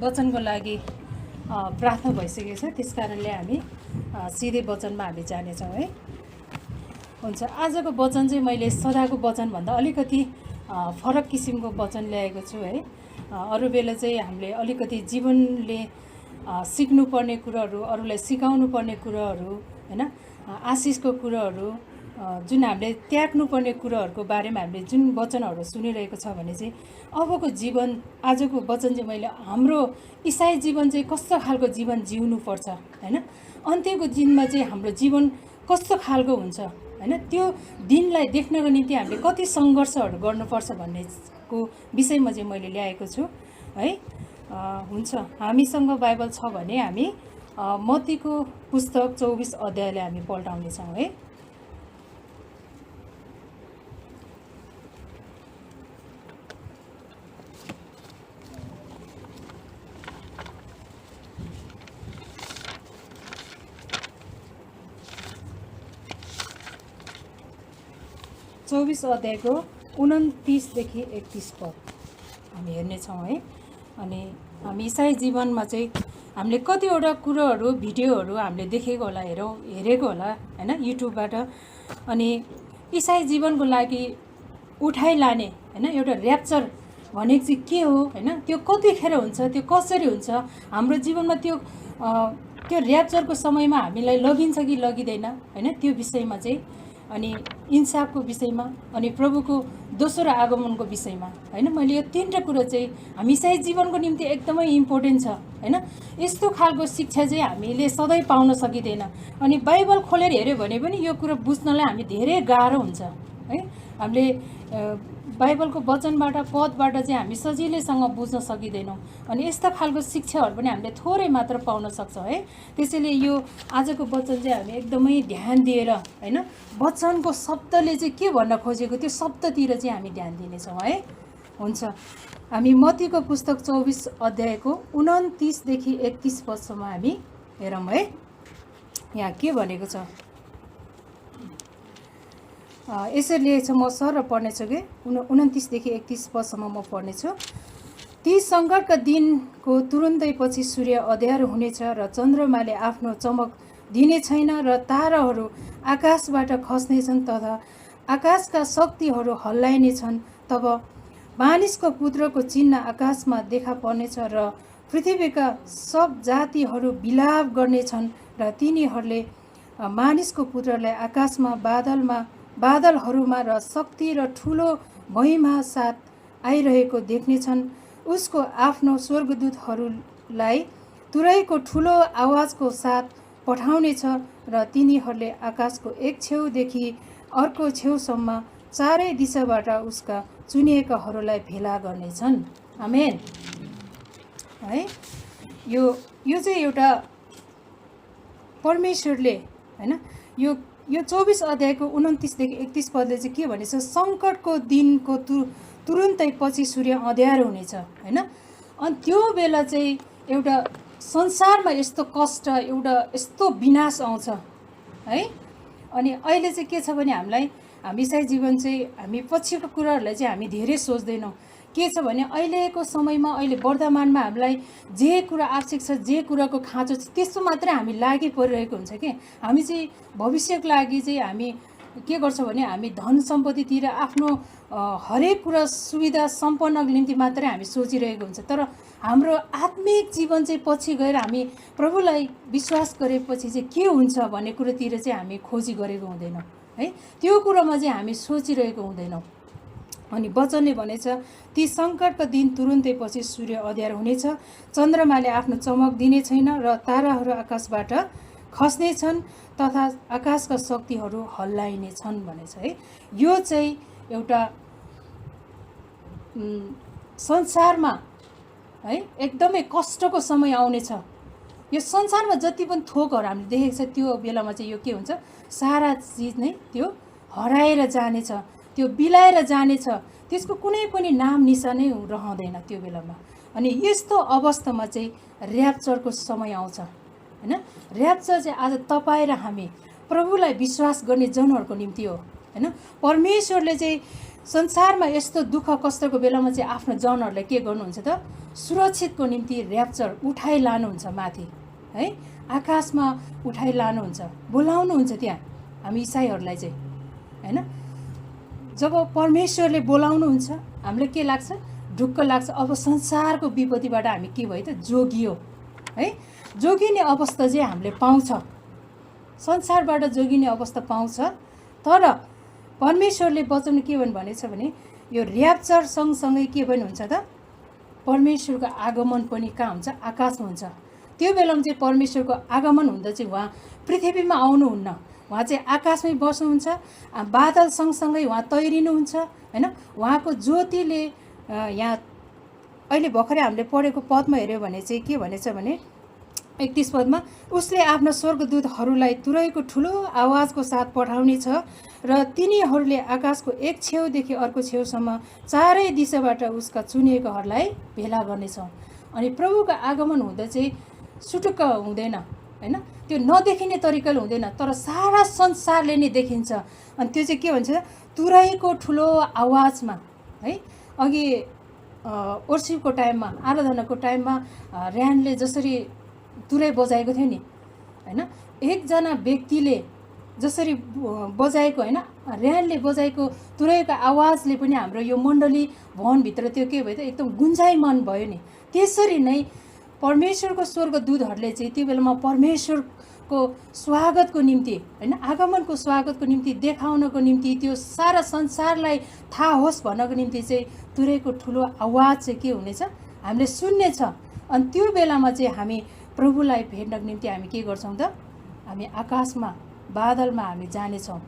वचनको लागि प्रार्थना भइसकेको छ। त्यसकारणले हामी सिधै वचनमा हामी जानेछौँ है। हुन्छ, आजको वचन चाहिँ मैले सदाको वचनभन्दा अलिकति फरक किसिमको वचन ल्याएको छु है। अरू बेला चाहिँ हामीले अलिकति जीवनले सिक्नुपर्ने कुराहरू, अरूलाई सिकाउनु पर्ने कुराहरू हैन, आशिषको कुराहरू, जुन हामीले त्याग्नुपर्ने कुराहरूको बारेमा हामीले जुन वचनहरू सुनिरहेको छ भने चाहिँ अबको जीवन, आजको वचन चाहिँ मैले हाम्रो इसाई जीवन चाहिँ कस्तो खालको जीवन जिउनुपर्छ हैन, अन्त्यको दिनमा चाहिँ हाम्रो जीवन कस्तो खालको हुन्छ हैन, त्यो दिनलाई देख्नको निम्ति हामीले कति सङ्घर्षहरू गर्नुपर्छ भन्नेको विषयमा चाहिँ मैले ल्याएको छु है। हुन्छ, हामीसँग बाइबल छ भने हामी मत्तीको पुस्तक 24 अध्यायलाई हामी पल्टाउनेछौँ है। चौबीस अध्यायको 29 देखि 31 पद हामी हेर्नेछौँ है। अनि हामी इसाई जीवनमा चाहिँ हामीले कतिवटा कुरोहरू, भिडियोहरू हामीले देखेको होला, हेरेको होला हैन युट्युबबाट। अनि इसाई जीवनको लागि उठाइ लाने हैन एउटा र्याप्चर भनेको चाहिँ के हो हैन, त्यो कतिखेर हुन्छ, त्यो कसरी हुन्छ, हाम्रो जीवनमा त्यो र्याप्चरको समयमा हामीलाई लगिन्छ कि लगिँदैन हैन, त्यो विषयमा चाहिँ, अनि इन्साफको विषयमा, अनि प्रभुको दोस्रो आगमनको विषयमा हैन, मैले यो तीनवटा कुरो चाहिँ हामी इसाई जीवनको निम्ति एकदमै इम्पोर्टेन्ट छ हैन। यस्तो खालको शिक्षा चाहिँ हामीले सधैँ पाउन सकिँदैन। अनि बाइबल खोलेर हेऱ्यो भने पनि यो कुरो बुझ्नलाई हामी धेरै गाह्रो हुन्छ है। हामीले बाइबलको वचनबाट, पदबाट चाहिँ हामी सजिलैसँग बुझ्न सकिँदैनौँ। अनि यस्ता खालको शिक्षाहरू पनि हामीले थोरै मात्र पाउन सक्छौँ है। त्यसैले यो आजको वचन चाहिँ हामी एकदमै ध्यान दिएर हैन, वचनको शब्दले चाहिँ के भन्न खोजेको त्यो शब्दतिर चाहिँ हामी ध्यान दिनेछौँ है। हुन्छ, हामी मत्तीको पुस्तक 24 अध्यायको 29 देखि 31 पदसम्म हामी हेरौँ है। यहाँ के भनेको छ यसरी लेखेको छ, म सर पढ्नेछु कि 29 देखि 31 पदसम्म म पढ्नेछु। ती सङ्कटका दिनको तुरुन्तै पछि सूर्य अँध्यारो हुनेछ र चन्द्रमाले आफ्नो चमक दिने छैन र ताराहरू आकाशबाट खस्नेछन् तथा आकाशका शक्तिहरू हल्लाइनेछन्। तब मानिसको पुत्रको चिन्ह आकाशमा देखा पर्नेछ र पृथ्वीका सब जातिहरू विलाप गर्नेछन् र तिनीहरूले मानिसको पुत्रलाई आकाशमा बादलहरूमा र शक्ति र ठुलो महिमा साथ आइरहेको देख्नेछन्। उसको आफ्नो स्वर्गदूतहरूलाई तुरैको ठुलो आवाजको साथ पठाउनेछ र तिनीहरूले आकाशको एक छेउदेखि अर्को छेउसम्म चारै दिशाबाट उसका चुनिएकाहरूलाई भेला गर्नेछन्। आमेन है। यो चाहिँ एउटा परमेश्वरले हैन, यो 24 अध्यायको 29 देखि 31 पदले चाहिँ के भनेछ, सङ्कटको दिनको तुरुन्तै पछि सूर्य अँध्यारो हुनेछ हैन। अनि त्यो बेला चाहिँ एउटा संसारमा यस्तो कष्ट, एउटा यस्तो विनाश आउँछ है। अनि अहिले चाहिँ के छ भने हामी इसाई जीवन चाहिँ हामी पछिको कुराहरूलाई चाहिँ हामी धेरै सोच्दैनौँ। के छ भने अहिलेको समयमा, अहिले वर्तमानमा हामीलाई जे कुरा आवश्यक छ, जे कुराको खाँचो छ, त्यस्तो मात्रै हामी लागि परिरहेको हुन्छ कि हामी चाहिँ भविष्यको लागि चाहिँ हामी के गर्छौँ भने हामी धन सम्पत्तितिर, आफ्नो हरेक कुरा सुविधा सम्पन्नको निम्ति मात्रै हामी सोचिरहेको हुन्छ। तर हाम्रो आत्मिक जीवन चाहिँ पछि गएर हामी प्रभुलाई विश्वास गरेपछि चाहिँ के हुन्छ भन्ने कुरोतिर चाहिँ हामी खोजी गरेको हुँदैनौँ है। त्यो कुरोमा चाहिँ हामी सोचिरहेको हुँदैनौँ। अनि वचनले भनेछ, ती सङ्कटका दिन तुरुन्तै पछि सूर्य अँध्यारो हुनेछ, चन्द्रमाले आफ्नो चमक दिने छैन र ताराहरू आकाशबाट खस्नेछन् तथा आकाशका शक्तिहरू हल्लाइनेछन् भनेछ है। यो चाहिँ एउटा संसारमा है एकदमै कष्टको समय आउनेछ। यो संसारमा जति पनि थोकहरू हामीले देखेको छ त्यो बेलामा चाहिँ यो के हुन्छ, सारा चिज नै त्यो हराएर जानेछ, त्यो बिलाएर जानेछ, त्यसको कुनै पनि नाम निशानै रहँदैन त्यो बेलामा। अनि यस्तो अवस्थामा चाहिँ र्याप्चरको समय आउँछ हैन। र्याप्चर चाहिँ आज तपाईँ र हामी प्रभुलाई विश्वास गर्ने जनहरूको निम्ति हो हैन। परमेश्वरले चाहिँ संसारमा यस्तो दुःख कष्टको बेलामा चाहिँ आफ्नो जनहरूलाई के गर्नुहुन्छ त? सुरक्षितको निम्ति र्याप्चर उठाइ लानुहुन्छ माथि, है, आकाशमा उठाइ लानुहुन्छ, बोलाउनुहुन्छ त्यहाँ हामी इसाईहरूलाई चाहिँ, हैन। जब परमेश्वरले बोलाउनुहुन्छ हामीलाई के लाग्छ? ढुक्क लाग्छ। अब संसारको विपत्तिबाट हामी के भयो त? जोगियो, है। जोगिने अवस्था चाहिँ हामीले पाउँछ, संसारबाट जोगिने अवस्था पाउँछ। तर परमेश्वरले वचन के भनेको छ भने यो र्याप्चर सँगसँगै के पनि हुन्छ त? परमेश्वरको आगमन पनि कहाँ हुन्छ? आकाशमा हुन्छ। त्यो बेलामा चाहिँ परमेश्वरको आगमन हुँदा चाहिँ उहाँ पृथ्वीमा आउनुहुन्न, उहाँ चाहिँ आकाशमै बस्नुहुन्छ, बादल सँगसँगै उहाँ तैरिनुहुन्छ, हैन। उहाँको ज्योतिले यहाँ अहिले भर्खरै हामीले पढेको पदमा हेऱ्यो भने चाहिँ के भनेछ भने 31 पदमा उसले आफ्ना स्वर्गदूतहरूलाई तुरैको ठुलो आवाजको साथ पठाउने छ र तिनीहरूले आकाशको एक छेउदेखि अर्को छेउसम्म चारै दिशाबाट उसका चुनिएकाहरूलाई भेला गर्नेछौँ। अनि प्रभुको आगमन हुँदा चाहिँ सुटुक्क हुँदैन, हैन, त्यो नदेखिने तरिकाले हुँदैन, तर सारा संसारले नै देखिन्छ। अनि त्यो चाहिँ के भन्छ? तुरैको ठुलो आवाजमा, है। अघि वर्शिपको टाइममा, आराधनाको टाइममा ऱ्यान्डले जसरी तुरै बजाएको थियो नि, हैन, एकजना व्यक्तिले जसरी बजाएको, हैन, ऱ्यान्डले बजाएको तुरैको आवाजले पनि हाम्रो यो मण्डली भवनभित्र त्यो के भयो त? एकदम गुन्जायमान भयो नि। त्यसरी नै परमेश्वरको स्वर्गदूतहरूले चाहिँ त्यो बेलामा परमेश्वरको स्वागतको निम्ति, हैन, आगमनको स्वागतको निम्ति देखाउनको निम्ति, त्यो सारा संसारलाई थाहा होस् भन्नको निम्ति चाहिँ तुरैको ठुलो आवाज चाहिँ के हुनेछ? हामीले सुन्नेछ। अनि त्यो बेलामा चाहिँ हामी प्रभुलाई भेट्नको निम्ति हामी के गर्छौँ त? हामी आकाशमा बादलमा हामी जानेछौँ।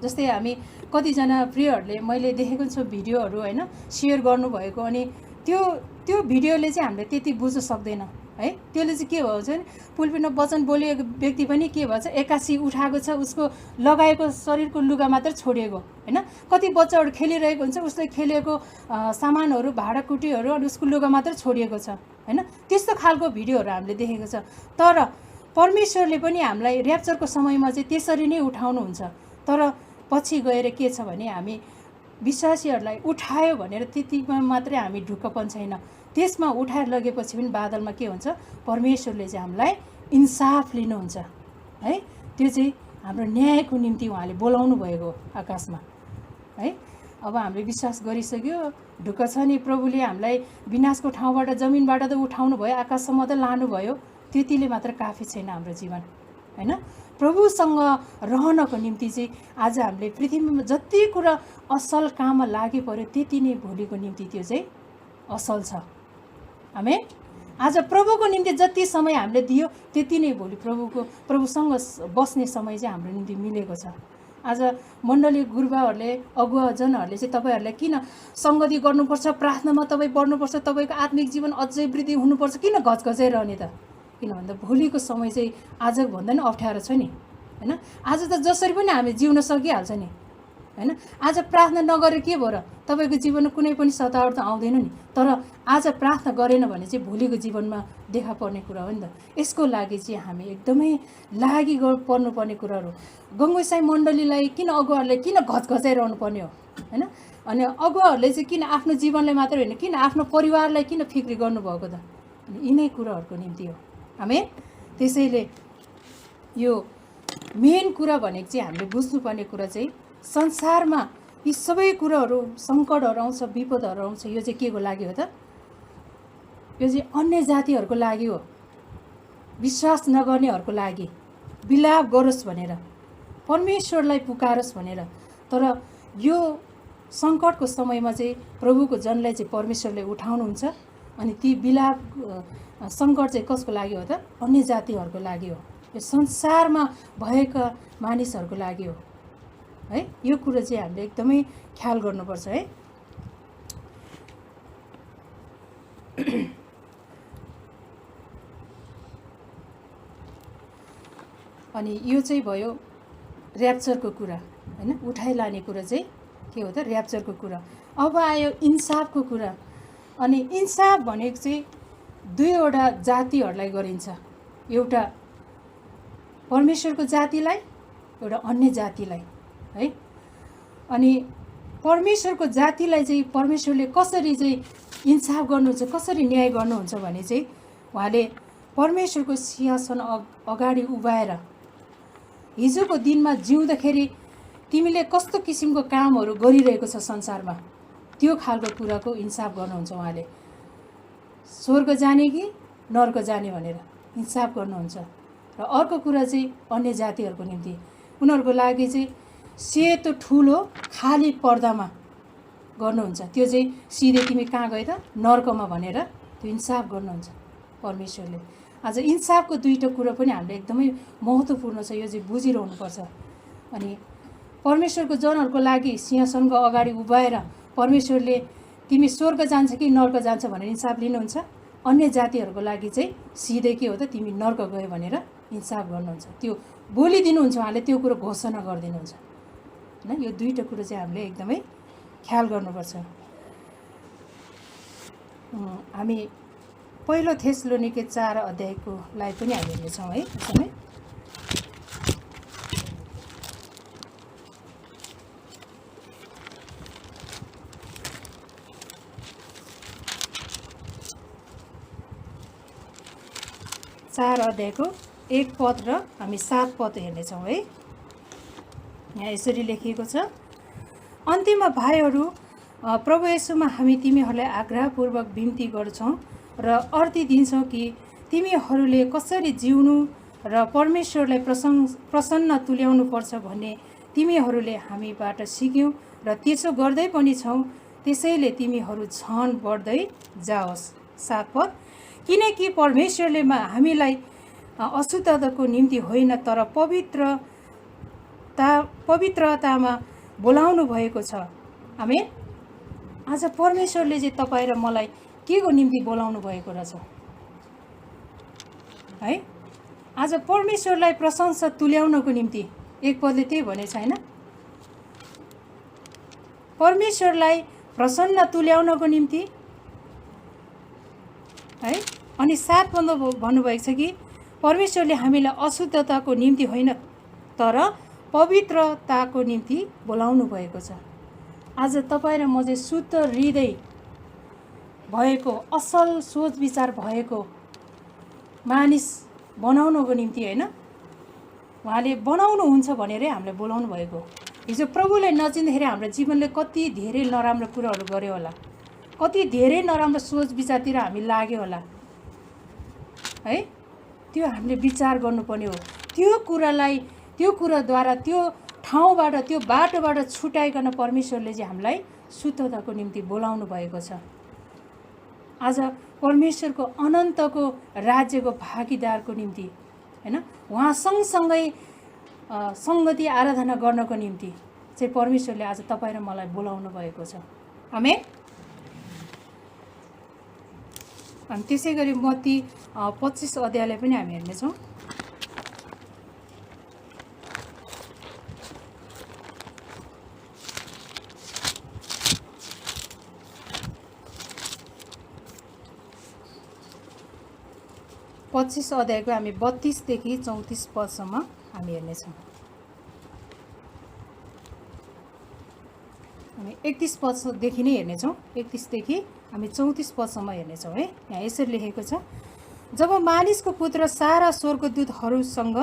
जस्तै हामी कतिजना प्रियहरूले मैले देखेको छु भिडियोहरू, हैन, सेयर गर्नुभएको, अनि त्यो भिडियोले चाहिँ हामीले त्यति बुझ्न सक्दैन, है। त्यसले चाहिँ के भन्छ भने पुलपिटमा वचन बोलिएको व्यक्ति पनि के भन्छ? एक्कासी उठाएको छ, उसको लगाएको शरीरको लुगा मात्र छोडिएको, हैन। कति बच्चाहरू खेलिरहेको हुन्छ, उसले खेलेको सामानहरू, भाँडाकुटीहरू अनि उसको लुगा मात्र छोडिएको छ, हैन। त्यस्तो खालको भिडियोहरू हामीले देखेको छ। तर परमेश्वरले पनि हामीलाई र्याप्चरको समयमा चाहिँ त्यसरी नै उठाउनुहुन्छ। तर पछि गएर के छ भने हामी विश्वासीहरूलाई उठायो भनेर त्यतिमा मात्रै हामी ढुक्कपन छैन, त्यसमा उठाएर लगेपछि पनि बादलमा के हुन्छ? परमेश्वरले चाहिँ हामीलाई इन्साफ लिनुहुन्छ, है। त्यो चाहिँ हाम्रो न्यायको निम्ति उहाँले बोलाउनु भएको आकाशमा, है। अब हामीले विश्वास गरिसक्यो, ढुक्क छ नि, प्रभुले हामीलाई विनाशको ठाउँबाट, जमिनबाट त उठाउनु भयो, आकाशसम्म त लानुभयो, त्यतिले मात्र काफी छैन हाम्रो जीवन, हैन। प्रभुसँग रहनको निम्ति चाहिँ आज हामीले पृथ्वीमा जति कुरा असल काममा लागि पर्यो त्यति नै भोलिको निम्ति त्यो चाहिँ असल छ। आमेन। आज प्रभुको निम्ति जति समय हामीले दियो त्यति नै भोलि प्रभुसँग बस्ने समय चाहिँ हाम्रो निम्ति मिलेको छ। आज मण्डली गुरुबाहरूले, अगुवाजनहरूले चाहिँ तपाईँहरूलाई किन सङ्गति गर्नुपर्छ, प्रार्थनामा तपाईँ बढ्नुपर्छ, तपाईँको आत्मिक जीवन अझै वृद्धि हुनुपर्छ, किन घचघचाइरहने त? किन भन्दा भोलिको समय चाहिँ आजको भन्दा नि अप्ठ्यारो छ नि, हैन। आज त जसरी पनि हामी जिउन सकिहाल्छ नि, हैन। आज प्रार्थना नगरेर के भयो र? तपाईँको जीवनमा कुनै पनि सतावट त आउँदैन नि। तर आज प्रार्थना गरेन भने चाहिँ भोलिको जीवनमा देखा पर्ने कुरा हो नि त। यसको लागि चाहिँ हामी एकदमै लागि पर्नुपर्ने कुराहरू। गङ्गोसाई मण्डलीलाई किन, अगुवाहरूले किन घचघचाइरहनु पर्ने हो, हैन। अनि अगुवाहरूले चाहिँ किन आफ्नो जीवनलाई मात्र होइन, किन आफ्नो परिवारलाई किन फिक्री गर्नुभएको त? यिनै कुराहरूको निम्ति हो। आमेन। त्यसैले यो मेन कुरा भनेको चाहिँ हामीले बुझ्नुपर्ने कुरा चाहिँ संसारमा यी सबै कुराहरू, सङ्कटहरू आउँछ, विपदहरू आउँछ, यो चाहिँ के को लागि हो त? यो चाहिँ अन्य जातिहरूको लागि हो, विश्वास नगर्नेहरूको लागि, विलाप गरोस् भनेर, परमेश्वरलाई पुकारोस् भनेर। तर यो सङ्कटको समयमा चाहिँ प्रभुको जनलाई चाहिँ परमेश्वरले उठाउनुहुन्छ। अनि ती विलाप सङ्कट चाहिँ कसको लागि हो त? अन्य जातिहरूको लागि हो, यो संसारमा भएका मानिसहरूको लागि हो, है। यो कुरा चाहिँ हामीले एकदमै ख्याल गर्नुपर्छ, है। अनि यो चाहिँ भयो र्याप्चरको कुरा, हैन। उठाइ लाने कुरा चाहिँ के हो त? र्याप्चरको कुरा। अब आयो इन्साफको कुरा। अनि इन्साफ भनेको चाहिँ दुईवटा जातिहरूलाई गरिन्छ, एउटा परमेश्वरको जातिलाई, एउटा अन्य जातिलाई, है। अनि परमेश्वरको जातिलाई चाहिँ परमेश्वरले कसरी चाहिँ इन्साफ गर्नुहुन्छ, कसरी न्याय गर्नुहुन्छ भने चाहिँ उहाँले परमेश्वरको सिंहासन अगाडि उभाएर हिजोको दिनमा जिउँदाखेरि तिमीले कस्तो किसिमको कामहरू गरिरहेको छ संसारमा, त्यो खालको कुराको इन्साफ गर्नुहुन्छ। उहाँले स्वर्ग जाने कि नर्क जाने भनेर इन्साफ गर्नुहुन्छ। र अर्को कुरा चाहिँ अन्य जातिहरूको निम्ति उनीहरूको लागि चाहिँ सेतो ठुलो खाली पर्दामा गर्नुहुन्छ। त्यो चाहिँ सिधै तिमी कहाँ गए त, नर्कमा भनेर त्यो इन्साफ गर्नुहुन्छ परमेश्वरले। आज इन्साफको दुईवटा कुरा पनि हामीले एकदमै महत्त्वपूर्ण छ, यो चाहिँ बुझिरहनुपर्छ। अनि परमेश्वरको जनहरूको लागि सिंहासनको अगाडि उभाएर परमेश्वरले तिमी स्वर्ग जान्छ कि नर्क जान्छ भनेर इन्साफ लिनुहुन्छ। अन्य जातिहरूको लागि चाहिँ सिधै के हो त, तिमी नर्क गयो भनेर इन्साफ गर्नुहुन्छ। त्यो बोलिदिनुहुन्छ, उहाँले त्यो कुरो घोषणा गरिदिनुहुन्छ होइन। यो दुईवटा कुरो चाहिँ हामीले एकदमै ख्याल गर्नुपर्छ। हामी पहिलो थेसलोनिके 4 अध्यायको लाई पनि हामी हेर्नेछौँ है। यसमै 4 अध्यायको 1 पद र हामी 7 पद हेर्नेछौँ है। यहाँ यसरी लेखिएको छ, अन्तिममा भाइहरू, प्रभु येशूमा हामी तिमीहरूलाई आग्रहपूर्वक बिन्ती गर्छौँ र अर्ती दिन्छौँ कि तिमीहरूले कसरी जिउनु र परमेश्वरलाई प्रसन्न तुल्याउनु पर्छ भन्ने तिमीहरूले हामीबाट सिक्यौँ र त्यसो गर्दै पनि छौँ। त्यसैले तिमीहरू झन बढ्दै जाओस्। 7 पद, किनकि परमेश्वरले हामीलाई अशुद्धताको निम्ति होइन तर पवित्रतामा बोलाउनु भएको छ। आमेन। आज परमेश्वरले चाहिँ तपाईँ र मलाई के को निम्ति बोलाउनु भएको रहेछ है। आज परमेश्वरलाई प्रशंसा तुल्याउनको निम्ति एक पदले त्यही भने छैन, परमेश्वरलाई प्रसन्न तुल्याउनको निम्ति है। अनि 7 पद भन्नुभएको छ कि परमेश्वरले हामीलाई अशुद्धताको निम्ति होइन तर पवित्रताको निम्ति बोलाउनु भएको छ। आज तपाईँ र म चाहिँ शुद्ध हृदय भएको, असल सोच विचार भएको मानिस बनाउनको निम्ति होइन, उहाँले बनाउनुहुन्छ भनेरै हामीलाई बोलाउनु भएको। हिजो प्रभुले नचिन्दाखेरि हाम्रो जीवनले कति धेरै नराम्रो कुराहरू गर्यो होला, कति धेरै नराम्रो सोच विचारतिर हामी लाग्यो होला है। त्यो हामीले विचार गर्नुपर्ने हो। त्यो कुराद्वारा त्यो ठाउँबाट त्यो बाटोबाट छुटाइकन परमेश्वरले चाहिँ हामीलाई शुद्धताको निम्ति बोलाउनु भएको छ। आज परमेश्वरको अनन्तको राज्यको भागीदारको निम्ति होइन, उहाँ सँगसँगै सङ्गति आराधना गर्नको निम्ति चाहिँ परमेश्वरले आज तपाईँ र मलाई बोलाउनु भएको छ। आमेन। अनि त्यसै गरी मत्ती 25 अध्यायलाई पनि हामी हेर्नेछौँ। पच्चिस अध्यायको हामी 32 देखि 34 पदसम्म हामी हेर्नेछौँ। हामी 31 पददेखि नै हेर्नेछौँ, 31 देखि हामी 34 पदसम्म हेर्नेछौँ है। यहाँ यसरी लेखेको छ, जब मानिसको पुत्र सारा स्वर्गदूतहरूसँग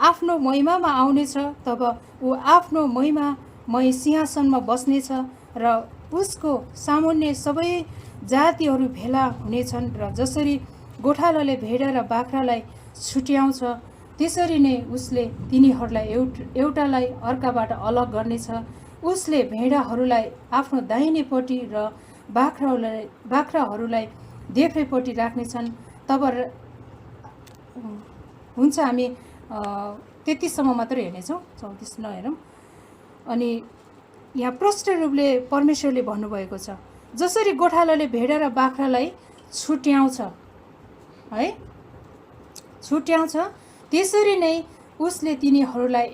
आफ्नो महिमामा आउनेछ तब ऊ आफ्नो महिमामय सिंहासनमा बस्नेछ र उसको सामुन्ने सबै जातिहरू भेला हुनेछन् र जसरी गोठालाले भेडा र बाख्रालाई छुट्याउँछ त्यसरी नै उसले तिनीहरूलाई एउटालाई अर्काबाट अलग गर्नेछ। उसले भेडाहरूलाई आफ्नो दाहिनेपट्टि र बाख्राहरूलाई देब्रेपट्टि राख्नेछन्। तब हुन्छ हामी 33 सम्म मात्र हेर्नेछौँ, 34 नहेरौँ। अनि यहाँ प्रष्ट रूपले परमेश्वरले भन्नुभएको छ, जसरी गोठालाले भेडा र बाख्रालाई छुट्याउँछ है, छुट्याउँछ त्यसरी नै उसले तिनीहरूलाई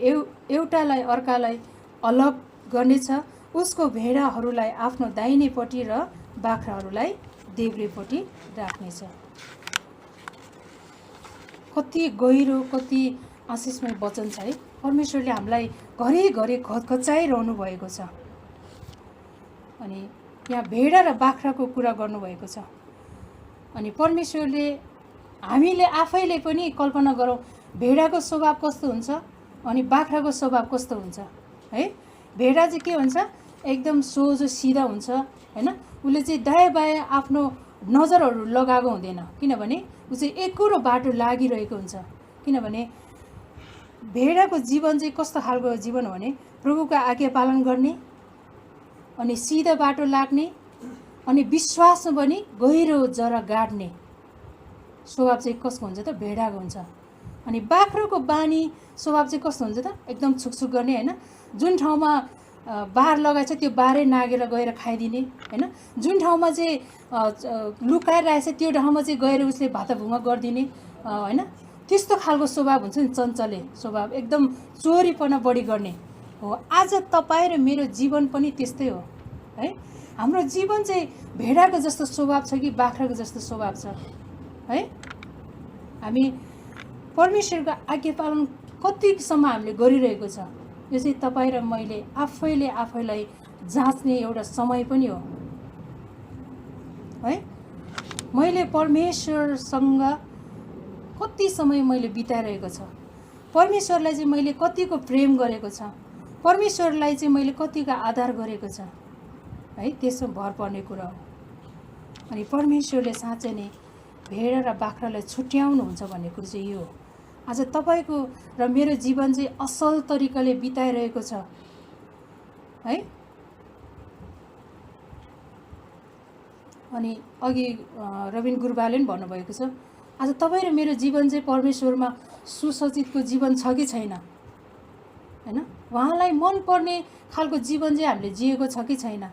एउटालाई अर्कालाई अलग गर्नेछ। उसको भेडाहरूलाई आफ्नो दाहिनेपट्टि र बाख्राहरूलाई देब्रेपट्टि राख्नेछ। कति गहिरो, कति आशिषमय वचन छ है। परमेश्वरले हामीलाई घरिघरि घचाइरहनु भएको छ अनि यहाँ भेडा र बाख्राको कुरा गर्नुभएको छ। अनि परमेश्वरले हामीले आफैले पनि कल्पना गरौँ भेडाको स्वभाव कस्तो हुन्छ अनि बाख्राको स्वभाव कस्तो हुन्छ है। भेडा चाहिँ के हुन्छ, एकदम सोझो सिधा हुन्छ हैन। उसले चाहिँ दायाँ बायाँ आफ्नो नजरहरू लगाएको हुँदैन, किनभने ऊ चाहिँ एकुरो बाटो लागिरहेको हुन्छ। किनभने भेडाको जीवन चाहिँ कस्तो खालको जीवन हो भने प्रभुको आज्ञा पालन गर्ने अनि सिधा बाटो लाग्ने अनि विश्वासमा पनि गहिरो जरा गाड्ने स्वभाव चाहिँ कसको हुन्छ त, भेडाको हुन्छ। अनि बाख्राको बानी स्वभाव चाहिँ कस्तो हुन्छ त, एकदम छुकछुक गर्ने हैन। जुन ठाउँमा बार लगाएछ त्यो बारै नागेर गएर खाइदिने हैन। जुन ठाउँमा चाहिँ लुकाइरहेछ त्यो ठाउँमा चाहिँ गएर उसले भातभुङ्गा गरिदिने हैन। त्यस्तो खालको स्वभाव हुन्छ नि, चञ्चले स्वभाव, एकदम चोरीपना बढी गर्ने हो। आज तपाईँ र मेरो जीवन पनि त्यस्तै हो है। हाम्रो जीवन चाहिँ भेडाको जस्तो स्वभाव छ कि बाख्राको जस्तो स्वभाव छ है। हामी परमेश्वरको आज्ञा पालन कतिसम्म हामीले गरिरहेको छ, यो चाहिँ तपाईँ र मैले आफैले आफैलाई जाँच्ने एउटा समय पनि हो है। मैले परमेश्वरसँग कति समय मैले बिताइरहेको छ, परमेश्वरलाई चाहिँ मैले कतिको प्रेम गरेको छ, परमेश्वरलाई चाहिँ मैले कतिको आदर गरेको छ है, त्यसमा भर पर्ने कुरा हो। अनि परमेश्वरले साँच्चै नै भेडा र बाख्रालाई छुट्याउनुहुन्छ भन्ने कुरो चाहिँ यो हो। आज तपाईँको र मेरो जीवन चाहिँ असल तरिकाले बिताइरहेको छ है। अनि अघि रविन गुरुबाले पनि भन्नुभएको छ, आज तपाईँ र मेरो जीवन चाहिँ परमेश्वरमा सुसज्जितको जीवन छ कि छैन हैन। उहाँलाई मनपर्ने खालको जीवन चाहिँ हामीले जिएको छ कि छैन।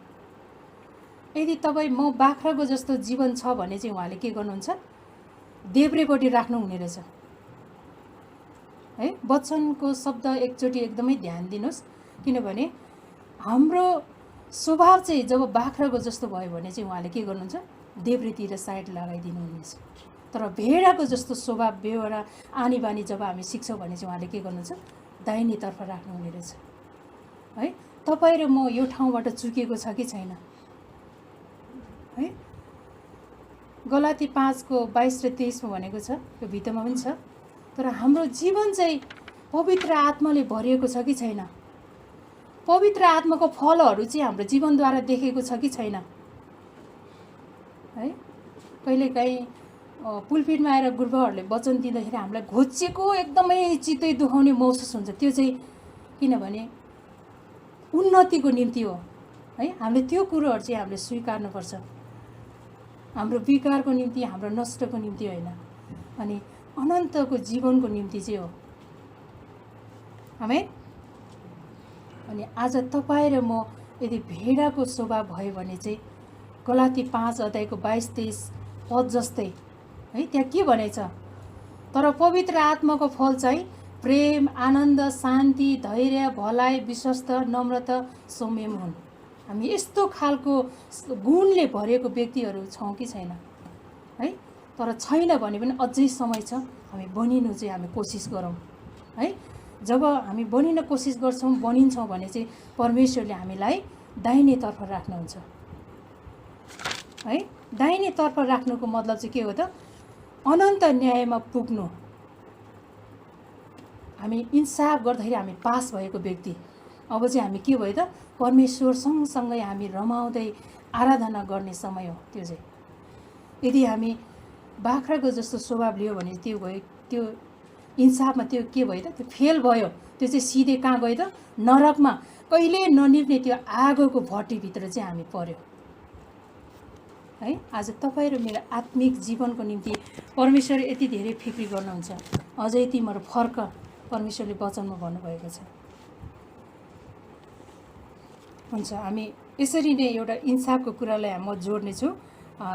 यदि तपाईँ म बाख्राको जस्तो जीवन छ भने चाहिँ उहाँले के गर्नुहुन्छ, देब्रेपट्टि राख्नु हुने रहेछ है। वचनको शब्द एकचोटि एकदमै ध्यान दिनुहोस्, किनभने हाम्रो स्वभाव चाहिँ जब बाख्राको जस्तो भयो भने चाहिँ उहाँले के गर्नुहुन्छ, देब्रेतिर साइड लगाइदिनु हुनेछ। तर भेडाको जस्तो स्वभाव बेहोरा आनी बानी जब हामी सिक्छौँ भने चाहिँ उहाँले के गर्नुहुन्छ, दाहिनेतर्फ राख्नुहुने रहेछ है। तपाईँ र म यो ठाउँबाट चुकेको छ कि छैन है। गलाती 5:22 र 23 भनेको छ, यो भित्तामा पनि छ। तर हाम्रो जीवन चाहिँ पवित्र आत्माले भरिएको छ कि छैन, पवित्र आत्माको फलहरू चाहिँ हाम्रो जीवनद्वारा देखेको छ कि छैन है। कहिलेकाहीँ पुलपिटमा आएर गुरुबाहरूले वचन दिँदाखेरि हामीलाई घोचिएको एकदमै चित्तै दुखाउने महसुस हुन्छ। त्यो चाहिँ किनभने उन्नतिको निम्ति हो है। हामीले त्यो कुरोहरू चाहिँ हामीले स्वीकार्नुपर्छ, हाम्रो विकारको निम्ति, हाम्रो नष्टको निम्ति होइन, अनि अनन्तको जीवनको निम्ति चाहिँ हो आमेन। अनि आज तपाईँ र म यदि भेडाको स्वभाव भयो भने चाहिँ गलाती 5:22-23 पद जस्तै है, त्यहाँ के भनेछ, तर पवित्र आत्माको फल चाहिँ प्रेम, आनन्द, शान्ति, धैर्य, भलाइ, विश्वस्त, नम्रता, संयम हुन्। हामी यस्तो खालको गुणले भरेको व्यक्तिहरू छौँ कि छैन है। तर छैन भने पनि अझै समय छ, हामी बनिनु चाहिँ हामी कोसिस गरौँ है। जब हामी बनिन कोसिस गर्छौँ, बनिन्छौँ भने चाहिँ परमेश्वरले हामीलाई दाहिनेतर्फ राख्नुहुन्छ है। दाहिनेतर्फ राख्नुको मतलब चाहिँ के हो त, अनन्त न्यायमा पुग्नु। हामी इन्साफ गर्दाखेरि हामी पास भएको व्यक्ति, अब चाहिँ हामी के भयो त, परमेश्वर सँगसँगै हामी रमाउँदै आराधना गर्ने समय हो। त्यो चाहिँ यदि हामी बाख्राको जस्तो स्वभाव लियो भने त्यो भयो, त्यो इन्साफमा त्यो के भयो त, त्यो फेल भयो। त्यो चाहिँ सिधै कहाँ गयो त, नरकमा कहिले ननिर्ने त्यो आगोको भट्टीभित्र चाहिँ हामी पर्यो है। आज तपाईँ र मेरो आत्मिक जीवनको निम्ति परमेश्वर यति धेरै फिक्री गर्नुहुन्छ, अझै तिमीहरू फर्क, परमेश्वरले वचनमा भन्नुभएको छ। हुन्छ, हामी यसरी नै एउटा इन्साफको कुरालाई म जोड्नेछु।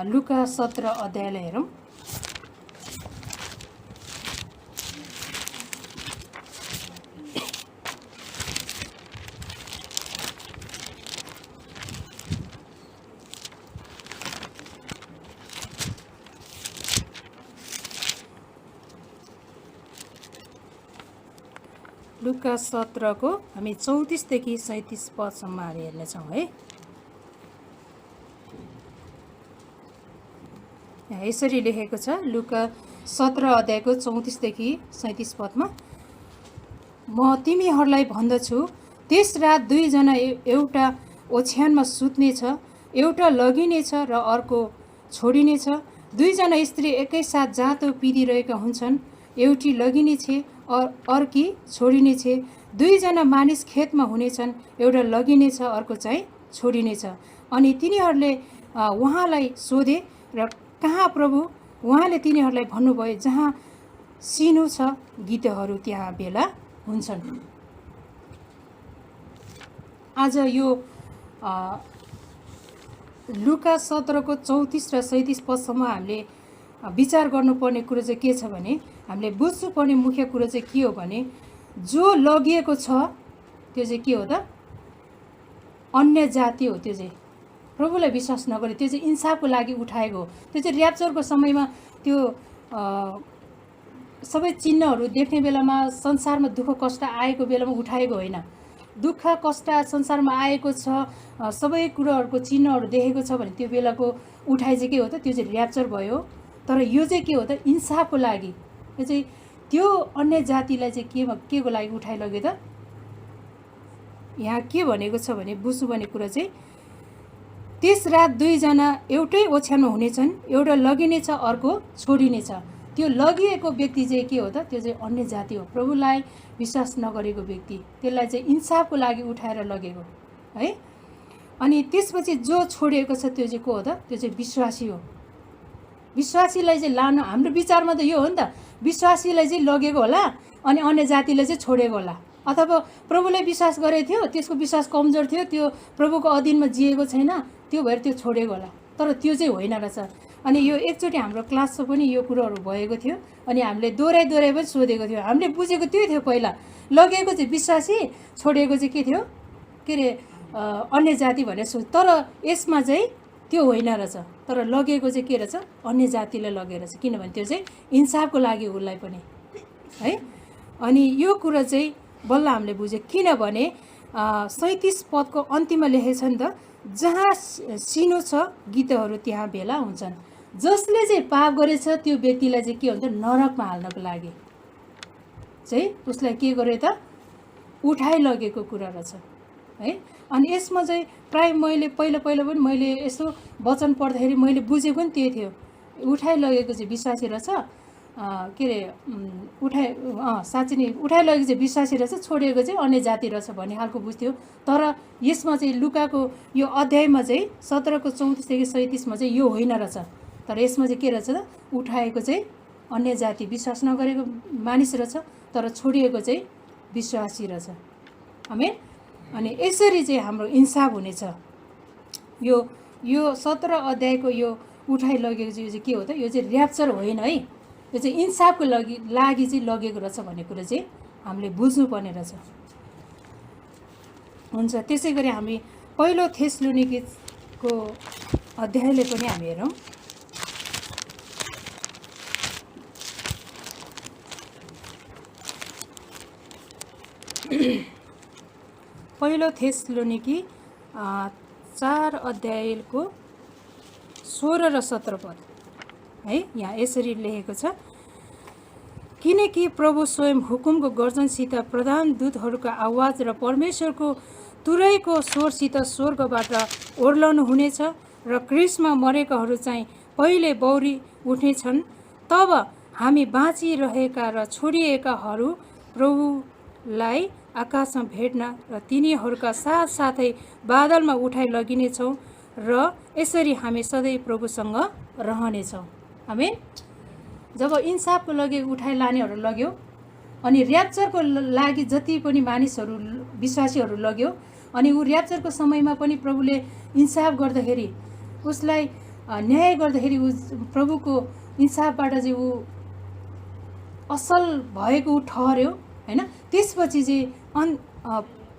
लुका 17 अध्यायलाई हेरौँ। लुका 17 को हामी 34 देखि 37 पदसम्म हेर्नेछौँ है। यहाँ यसरी लेखेको छ लुका 17 अध्यायको 34 देखि 37 पदमा, म तिमीहरूलाई भन्दछु त्यस रात दुईजना एउटा ओछ्यानमा सुत्नेछ, एउटा लगिनेछ र अर्को छोडिनेछ। दुईजना स्त्री एकैसाथ जाँतो पिदिरहेका हुन्छन्, एउटी लगिनेछ अर्की छोडिनेछ। दुईजना मानिस खेतमा हुनेछन्, एउटा लगिनेछ अर्को चाहिँ छोडिनेछ। अनि तिनीहरूले उहाँलाई सोधे, र कहाँ प्रभु? उहाँले तिनीहरूलाई भन्नुभयो, जहाँ सिनो छ गिद्धहरू त्यहाँ भेला हुन्छन्। आज यो लुका 17 को 34 र 37 पदसम्म हामीले विचार गर्नुपर्ने कुरो चाहिँ के छ भने, हामीले बुझ्नुपर्ने मुख्य कुरो चाहिँ के हो भने, जो लगिएको छ त्यो चाहिँ के हो त? अन्य जाति हो। त्यो चाहिँ प्रभुलाई विश्वास नगरे, त्यो चाहिँ इन्साफको लागि उठाएको हो। त्यो चाहिँ र्याप्चरको समयमा त्यो सबै चिन्हहरू देख्ने बेलामा, संसारमा दुःख कष्ट आएको बेलामा उठाएको होइन। दुःख कष्ट संसारमा आएको छ, सबै कुराहरूको चिन्हहरू देखेको छ भने त्यो बेलाको उठाइ चाहिँ के हो त? त्यो चाहिँ र्याप्चर भयो। तर यो चाहिँ के हो त? इन्साफको लागि। यो चाहिँ त्यो अन्य जातिलाई चाहिँ के को लागि उठाइ लग्यो त? यहाँ के भनेको छ भने, बुझ्नुपर्ने कुरा चाहिँ, त्यस रात दुईजना एउटै ओछ्यानमा हुनेछन्, एउटा लगिनेछ अर्को छोडिनेछ। त्यो लगिएको व्यक्ति चाहिँ के हो त? त्यो चाहिँ अन्य जाति हो, प्रभुलाई विश्वास नगरेको व्यक्ति। त्यसलाई चाहिँ इन्साफको लागि उठाएर लगेको है। अनि त्यसपछि जो छोडिएको छ त्यो चाहिँ को हो त? त्यो चाहिँ विश्वासी हो। विश्वासीलाई चाहिँ लानु, हाम्रो विचारमा त यो हो नि त, विश्वासीलाई चाहिँ लगेको होला अनि अन्य जातिलाई चाहिँ छोडेको होला। अथवा प्रभुलाई विश्वास गरेको थियो, त्यसको विश्वास कमजोर थियो, त्यो प्रभुको अधीनमा जिएको छैन, त्यो भएर त्यो छोडेको होला। तर त्यो चाहिँ होइन रहेछ। अनि यो एकचोटि हाम्रो क्लासमा पनि यो कुरोहरू भएको थियो। अनि हामीले दोहोऱ्याइ पनि सोधेको थियो। हामीले बुझेको त्यही थियो पहिला, लगेको चाहिँ विश्वासी, छोडेको चाहिँ के थियो? के अरे अन्य जाति भनेर सोच। तर यसमा चाहिँ त्यो होइन रहेछ। तर लगेको चाहिँ के रहेछ? अन्य जातिलाई लगेर छ, किनभने त्यो चाहिँ इन्साफको लागि उसलाई पनि है। अनि यो कुरा चाहिँ बल्ल हामीले बुझ्यो, किनभने 37 पदको अन्तिममा लेखेको छ नि त, जहाँ सिनो छ गिद्धहरू त्यहाँ भेला हुन्छन्। जसले चाहिँ पाप गरेछ त्यो व्यक्तिलाई चाहिँ के हुन्छ? नरकमा हाल्नको लागि चाहिँ उसलाई के गर्यो त? उठाइ लगेको कुरा रहेछ है। अनि यसमा चाहिँ प्राय मैले पहिला पनि मैले यसो वचन पढ्दाखेरि मैले बुझेको पनि त्यही थियो, उठाइ लगेको चाहिँ विश्वासी रहेछ। के अरे साँच्चै नै उठाइ लगेको चाहिँ विश्वासी रहेछ, छोडिएको चाहिँ अन्य जाति रहेछ भन्ने खालको बुझ्थ्यो। तर यसमा चाहिँ लुकाको यो अध्यायमा चाहिँ 17 को 34 देखि 37 चाहिँ यो होइन रहेछ। तर यसमा चाहिँ के रहेछ त? उठाएको चाहिँ अन्य जाति, विश्वास नगरेको मानिस रहेछ, तर छोडिएको चाहिँ विश्वासी रहेछ। आमेन। अनि यसरी चाहिँ हाम्रो इन्साफ हुनेछ। यो 17 अध्यायको यो उठाइ लगेको चाहिँ के हो त? यो चाहिँ र्याप्चर होइन है, यो चाहिँ इन्साफको लागि चाहिँ लगेको रहेछ भन्ने कुरा चाहिँ हामीले बुझ्नुपर्ने रहेछ। हुन्छ, त्यसै गरी हामी पहिलो थेसलोनिकेको अध्यायले पनि हामी हेरौँ। पहिलो थेसलोनिकी 4 अध्यायको 16 र 17 पद है। यहाँ यसरी लेखेको छ, किनकि प्रभु स्वयं हुकुमको गर्जनसित, प्रधान दूतहरूका आवाज र परमेश्वरको तुरैको स्वरसित स्वर्गबाट ओर्लनु हुनेछ र क्रिस्टमा मरेकाहरू चाहिँ पहिले बौरी उठ्नेछन्। तब हामी बाँचिरहेका र छोडिएकाहरू प्रभुलाई आकाशमा भेट्न र तिनीहरूका साथसाथै बादलमा उठाइ लगिनेछौँ र यसरी हामी सधैँ प्रभुसँग रहनेछौँ। आमेन। जब इन्साफको लागि उठाइ लानेहरू लग्यो, अनि र्याप्चरको लागि जति पनि मानिसहरू विश्वासीहरू लग्यो, अनि ऊ र्याप्चरको समयमा पनि प्रभुले इन्साफ गर्दाखेरि, उसलाई न्याय गर्दाखेरि, ऊ प्रभुको इन्साफबाट चाहिँ ऊ असल भएको ऊ ठहर्यो हैन। त्यसपछि चाहिँ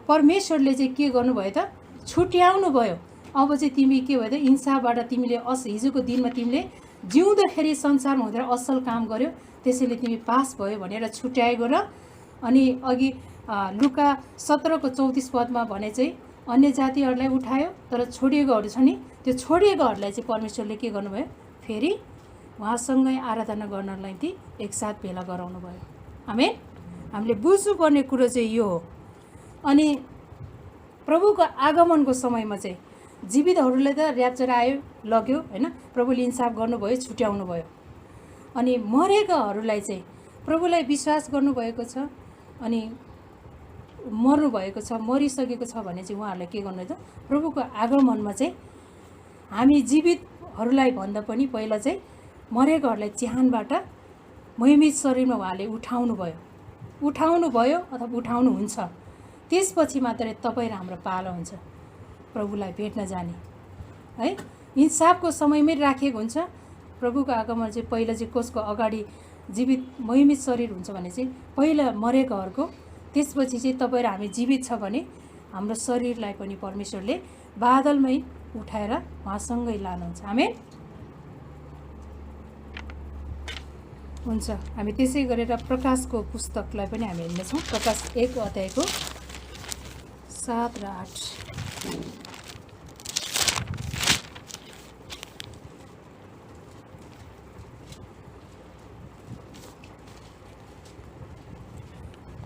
परमेश्वरले चाहिँ के गर्नुभयो त? छुट्याउनु भयो। अब चाहिँ तिमी के भयो त? इन्साफबाट तिमीले हिजोको दिनमा तिमीले जिउँदाखेरि संसारमा हुँदा असल काम गर्यो, त्यसैले तिमी पास भयो भनेर छुट्याएको र अनि अघि लुका 17 को 34 पदमा भने चाहिँ अन्य जातिहरूलाई उठायो, तर छोडिएकोहरू छ नि, त्यो छोडिएकोहरूलाई चाहिँ परमेश्वरले के गर्नुभयो? फेरि उहाँसँगै आराधना गर्नलाई ती एकसाथ भेला गराउनु भयो। आमेन। हामीले बुझ्नुपर्ने कुरो चाहिँ यो हो। अनि प्रभुको आगमनको समयमा चाहिँ जीवितहरूलाई त र्याप्चर आयो, लग्यो होइन, प्रभुले इन्साफ गर्नुभयो, छुट्याउनु भयो। अनि मरेकाहरूलाई चाहिँ प्रभुलाई विश्वास गर्नुभएको छ अनि मर्नुभएको छ, मरिसकेको छ भने चाहिँ उहाँहरूलाई के गर्नु त प्रभुको आगमनमा चाहिँ हामी जीवितहरूलाई भन्दा पनि पहिला चाहिँ मरेकाहरूलाई चिहानबाट महिमित शरीरमा उहाँले उठाउनु भयो अथवा उठाउनुहुन्छ। त्यसपछि मात्रै तपाईँ र हाम्रो पालो हुन्छ प्रभुलाई भेट्न जाने है। इन्साफको समयमै राखिएको हुन्छ। प्रभुको आगमन चाहिँ पहिला चाहिँ कसको अगाडि जीवित महिमित शरीर हुन्छ भने चाहिँ पहिला मरेकाहरूको, त्यसपछि चाहिँ तपाईँ र हामी जीवित छ भने हाम्रो शरीरलाई पनि परमेश्वरले बादलमै उठाएर उहाँसँगै लानुहुन्छ। आमेन। हुन्छ, हामी त्यसै गरेर प्रकाशको पुस्तकलाई पनि हामी हेर्नेछौँ। प्रकाश 1 अध्यायको 7 र 8।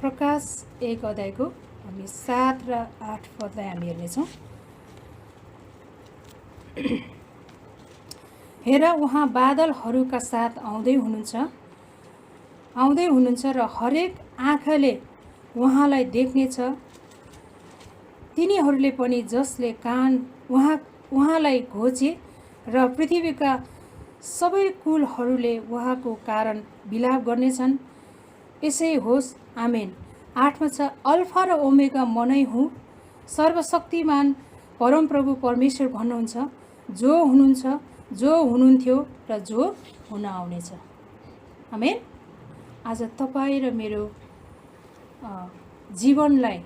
प्रकाश 1 अध्यायको हामी 7 र 8 पदलाई हामी हेर्नेछौँ। हेर, उहाँ बादलहरूका साथ आउँदै हुनुहुन्छ र हरेक आँखाले उहाँलाई देख्नेछ। तिनीहरूले पनि जसले कान उहाँलाई घोचे र पृथ्वीका सबै कुलहरूले उहाँको कारण विलाप गर्नेछन्। यसै होस्। आमेन। 8 मा छ, अल्फा र ओमेगा म नै हुँ, सर्वशक्तिमान परमप्रभु परमेश्वर भन्नुहुन्छ, जो हुनुहुन्छ, जो हुनुहुन्थ्यो र जो हुन आउनेछ। आमेन। आज तपाईँ र मेरो जीवनलाई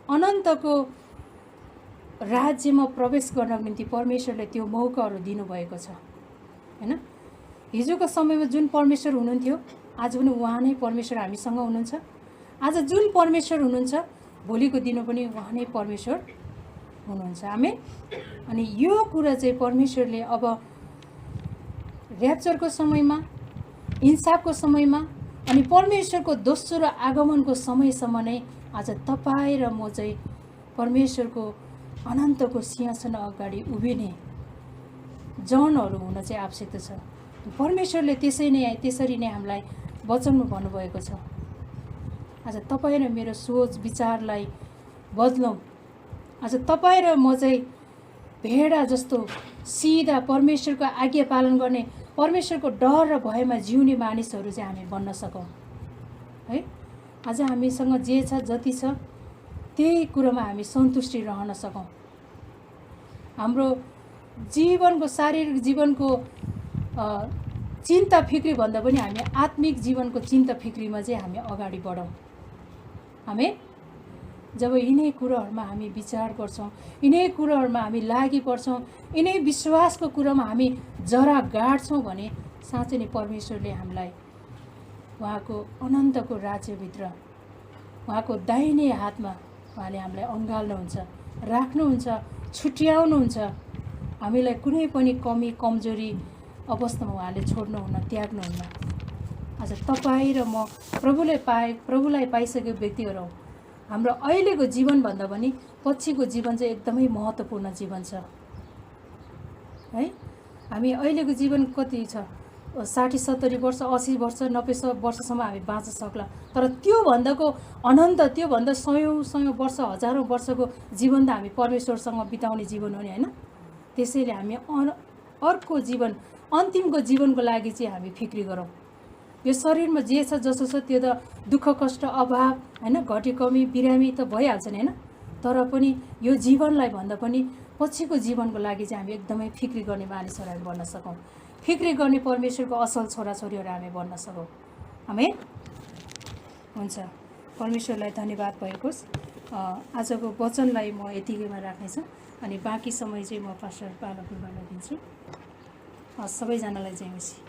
अनन्तको राज्यमा प्रवेश गर्नको निम्ति परमेश्वरले त्यो मौकाहरू दिनुभएको छ हैन। हिजोको समयमा जुन परमेश्वर हुनुहुन्थ्यो आज पनि उहाँ नै परमेश्वर हामीसँग हुनुहुन्छ। आज जुन परमेश्वर हुनुहुन्छ भोलिको दिनमा पनि उहाँ नै परमेश्वर हुनुहुन्छ। आमेन। अनि यो कुरा चाहिँ परमेश्वरले अब र्याप्चरको समयमा, इन्साफको समयमा अनि परमेश्वरको दोस्रो आगमनको समयसम्म नै आज तपाईँ र म चाहिँ परमेश्वरको अनन्तको सिंहासन अगाडि उभिने जनहरू हुन चाहिँ आवश्यक छ। परमेश्वरले त्यसरी नै हामीलाई वचनमा भन्नुभएको छ। आज तपाईँ र मेरो सोच विचारलाई बदलौँ। आज तपाईँ र म चाहिँ भेडा जस्तो सिधा परमेश्वरको आज्ञा पालन गर्ने, परमेश्वरको डर र भयमा जिउने मानिसहरू चाहिँ हामी बन्न सकौँ है। आज हामीसँग जे छ, जति छ, त्यही कुरोमा हामी सन्तुष्टि रहन सकौँ। हाम्रो जीवनको, शारीरिक जीवनको चिन्ता फिक्री भन्दा पनि हामी आत्मिक जीवनको चिन्ता फिक्रीमा चाहिँ हामी अगाडि बढौँ। आमेन। जब यिनै कुराहरूमा हामी विचार गर्छौँ, यिनै कुराहरूमा हामी लागि पर्छौँ, यिनै विश्वासको कुरामा हामी जरा गाड्छौँ भने साँच्चै नै परमेश्वरले हामीलाई उहाँको अनन्तको राज्यभित्र उहाँको दाहिने हातमा उहाँले हामीलाई अँगाल्नुहुन्छ, राख्नुहुन्छ, छुट्याउनुहुन्छ। हामीलाई कुनै पनि कमी कमजोरी अवस्थामा उहाँले छोड्नुहुन्न, त्याग्नुहुन्न। आज तपाईँ र म प्रभुलाई पाइसकेको व्यक्तिहरू हौँ। हाम्रो अहिलेको जीवनभन्दा पनि पछिको जीवन चाहिँ एकदमै महत्त्वपूर्ण जीवन छ है। हामी अहिलेको जीवन कति छ, 60-70 वर्ष, 80 वर्ष, 90 वर्षसम्म हामी बाँच्न सक्ला। तर त्योभन्दाको अनन्त, त्योभन्दा सयौँ वर्ष, हजारौँ वर्षको जीवन त हामी परमेश्वरसँग बिताउने जीवन हो नि होइन। त्यसैले हामी अर्को जीवन, अन्तिमको जीवनको लागि चाहिँ हामी फिक्री गरौँ। यो शरीरमा जे छ, जसो छ, त्यो त दुःख कष्ट अभाव होइन, घटी कमी बिरामी त भइहाल्छ नि होइन। तर पनि यो जीवनलाई भन्दा पनि पछिको जीवनको लागि चाहिँ हामी एकदमै फिक्री गर्ने मानिसहरू हामी बन्न सकौँ। फिक्री गर्ने परमेश्वरको असल छोराछोरीहरू हामी बन्न सकौँ। आमेन। हुन्छ, परमेश्वरलाई धन्यवाद भएको होस्। आजको वचनलाई म यतिकैमा राख्नेछु अनि बाँकी समय चाहिँ म पास्टर पालक गुरुबालाई दिन्छु। सबैजनालाई जय मसीह।